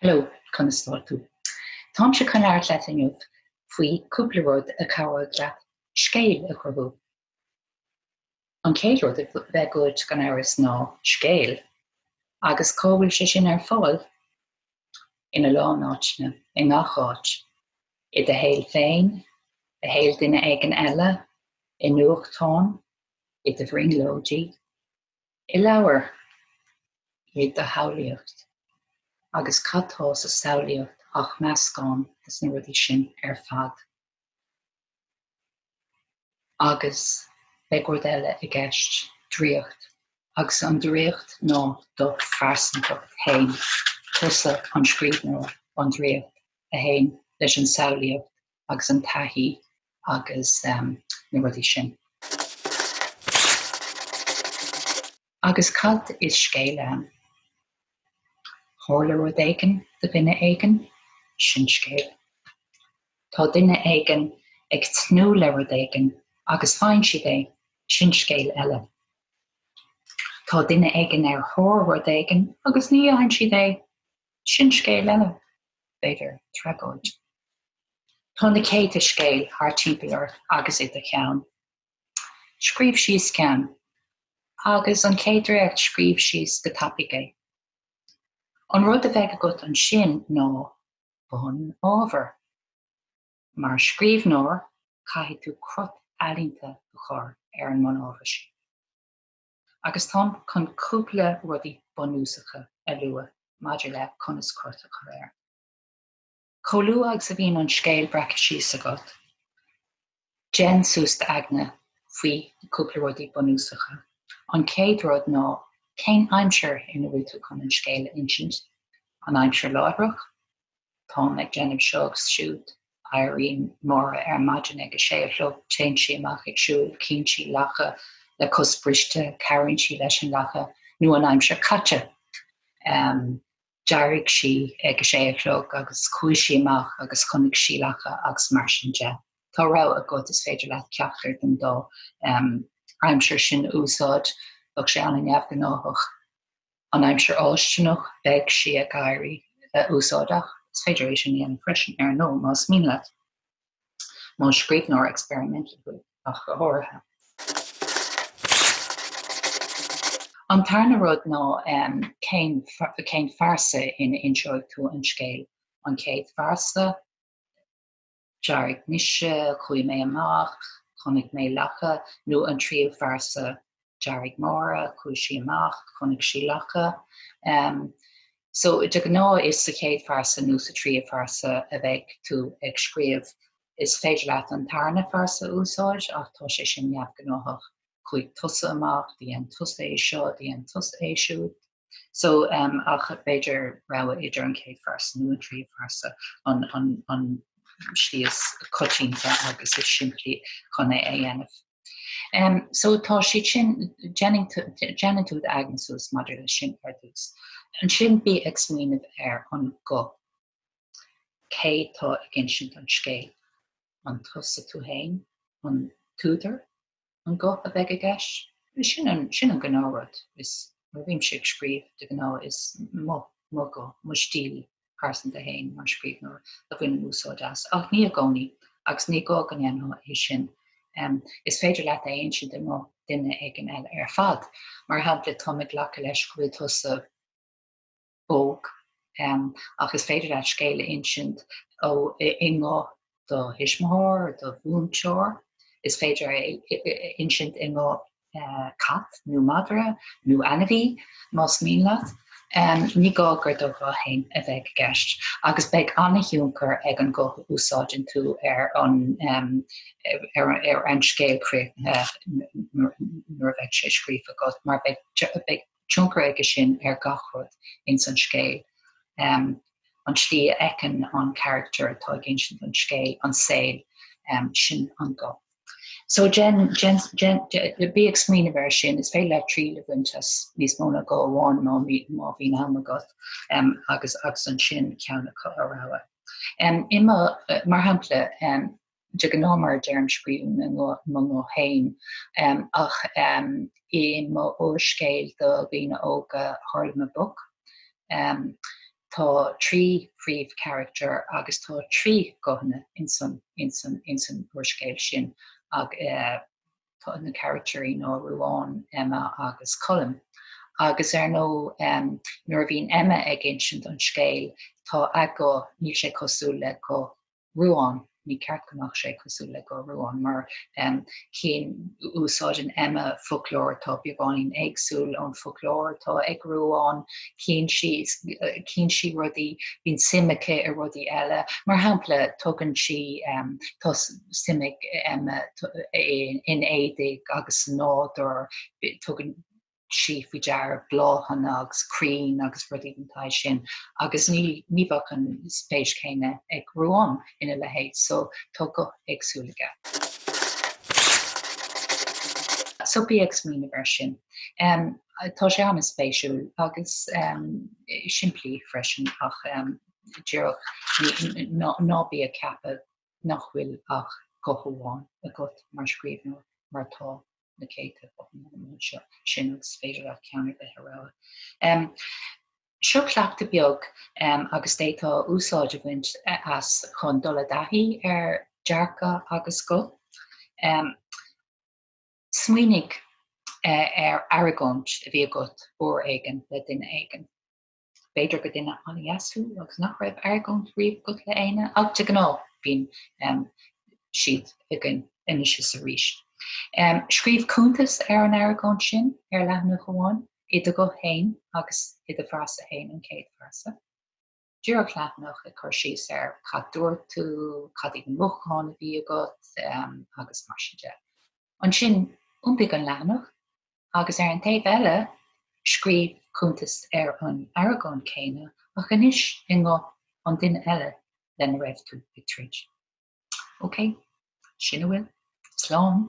Hello, Constantú. Tá se chun air leat inniu faoi cúpla rud a cabhfuil leat scéal a churthú. An céad rud a bheith gúid gan air is ná scéal, agus cóbhfuil sé sin ar fáil ina lán áitne, i ngach áit, i de héal féin, a héal duine éigin eile, i nuachtáin, i de bhringlóidí, i leabhar, i de haolaíocht, agus cattá sa saolaíocht ach meascán is na rudí sin ar fad. Agus beidh rud eile i gceist dríocht, agus an dríocht ná do phearsanta hain, tusa an scríbhneoir an dríocht a hain leis an saolaíocht agus an taithí agus na rudí sin. Agus cad is scéal ann. Tharla rud éigin de duine éigin, sin scéal. Tá duine éigin ag tnú le rud éigin agus fáin siad é, sin scéal eile. Tá duine éigin ar thóir rud éigin agus ní aithinn siad é, sin scéal eile, b'fhéidir treabhóid. Tá na céad is scéal thar timpealar agus i do cheann. Scríobh síos ceann, agus an céad réacht scríobh síos go tappaigh é. An rud a bheith agat an sin ná bun ábhar. Mar scríbhneoir caithfidh tú crut ealaíonta go chur ar an mbun ábhar sin. Agus tá chun cúpla rudí bunúsacha a luath maidir le conas crut a chur air. Comhlú agus a bhíonn an scéal bhreacha síos agat. Jen sústa agna faoi cúpla rudí bunúsacha. An céad rud ná cén aimseir ina bhfuil chun an scéal insint, an aimseir láithreach, tá ag déanamh seogus siúd, éiríonn móra ar maidin ag a séalú, téann sí amach ag siúil, cín sí leacha le cos briste, cairinn sí leis an leacha, nó an aimseir caite. Dearcadh sí ag a séalú agus chuaigh sí amach agus chunig sí leacha agus mar sin de. Tá rá agat is féidir leat ceachtar den dó aimseir sin úsáid ag sé an neamh go náthach. An aimseir áisteanach beidh sí a gaiirí úsáideach, is féidir é sin íon freisin ar nó más mín leat. Má scríbhneoir experimental ach go háirithe. An tarna rud ná cén farsa in inseoidh tú an scéal. An céad farsa, dearcadh mise, chuaigh mé amach, chunig mé leacha, nó an tríomh farsa, dearcadh móra, chuaigh sí amach, chunig sí leacha. So de gná is sa céad farsa nó sa tríomh farsa a bheith tú ag scríobh is féidir leat an tarna farsa úsáid ach tá sé sin neamh go náthach. Chuaigh tusa amach, bhíonn tusa é seo, bhíonn tusa é siúd. So ach beidir rá idir an céad farsa nó an tríomh farsa an slíos cotínta agus is siimplí chun é dhéanamh. So tá si sin genitúd agnosús maidir le sin ardús. An sin bí ag smaoineamh ar an go. Cé tá ag insint an scéal. An tusa tú hain, an túidir, an go a bheith a gceist. Sin an gnárad is mar bhím si ag scríobh de gná is mo go, mo stíl pásan de hain mar scríbhneoir a bhain úsáid as. Ach ní a gcónaí agus ní gá gan ann é sin. Is féidir leat é insint nó duine éigin eile ar fad. Mar hampla tá ag leacha leis go bhfuil tusa bóg ach is féidir leat scéal insint ó i ngá do hisismthir, do bhúnteoir, is féidir insint i ngá cat, nó madra, nó anamhí, más mín leat. Ní gá gur do bhá hain a bheith a gceist. Agus beidh anna hiúncar ag an go úsáidin tú ar an scéal nuair bheith sé scríomh agat, mar beidh tioncar aige sin ar gachrod in san scéal. An slí éiceann an charachtar atá ag insint an scéal, an saol, sin an go. So Jen bí ag smaoineamh ar sin is féile le trí le bhainteas níos móna go bháin má bhíon am agat agus an sin ceanna a ráha. Ima mar hampla de gnámar dearm scríbhn nó hain ach i má ó scéal do bhína óga tharla book. tá trí príomh charachtar agus tá trí gothanna in san uairscéal sin tá na charachtarí nó Ruáin, Emma agus Colm. Agus nó nuair bhíon Emma ag insint an scéal tá agat ní sé cosúil le go Ruáin, ní ceart goach sé cosúil le go Ruáin, mar cén úsáid an Emma folklór tá beagán agsúil an folklór tá ag Ruáin, cén si rudí bhín simice a rudí eile, mar hampla tugann si tá simic Emma in éideag agus nád or tugann si fao dearg bláhan agus crín agus rudí antá sin, agus ní bhach an spéis céine ag Ruáin ina lehéid, so tá go agsúlaige. So bí ag smína ver sin. Tá sé am spéisiúil agus siimplí freisin ach dearcadh ná bí a ceapadh nach bhfuil ach go hamháin a guth mar scríbhneoir mar tá na céadta sin agus féidir a ceannaigh le heile. Seo cleachta beag agus détá úsáid a bhaint as chun dul daithí ar dearcadh agus guth. Smuoinnig ar aragóint a bhí agat uair éigean le duine éigean. Beidir go duine an dheasú agus nach raibh aragóint riamh guth le éine, ach de gná bhín siad igen inise sa rís. Scríbh cúntas ar an aragóint sin ar leithne goháin, iad a go hain agus iad a bhreasa hain an céad bhreasa. Dearcadh leathnach a chur síos ar cad dúirt tú, cad ag an mocháin a bhí agat agus mar sin de. An sin iompaigh an leathnach agus ar an taobh eile scríbh cúntas ar an aragóin céine ach anois i ngá an duine eile lena raibh tú ag tríd. Ok, sin a bhfuil. Slán.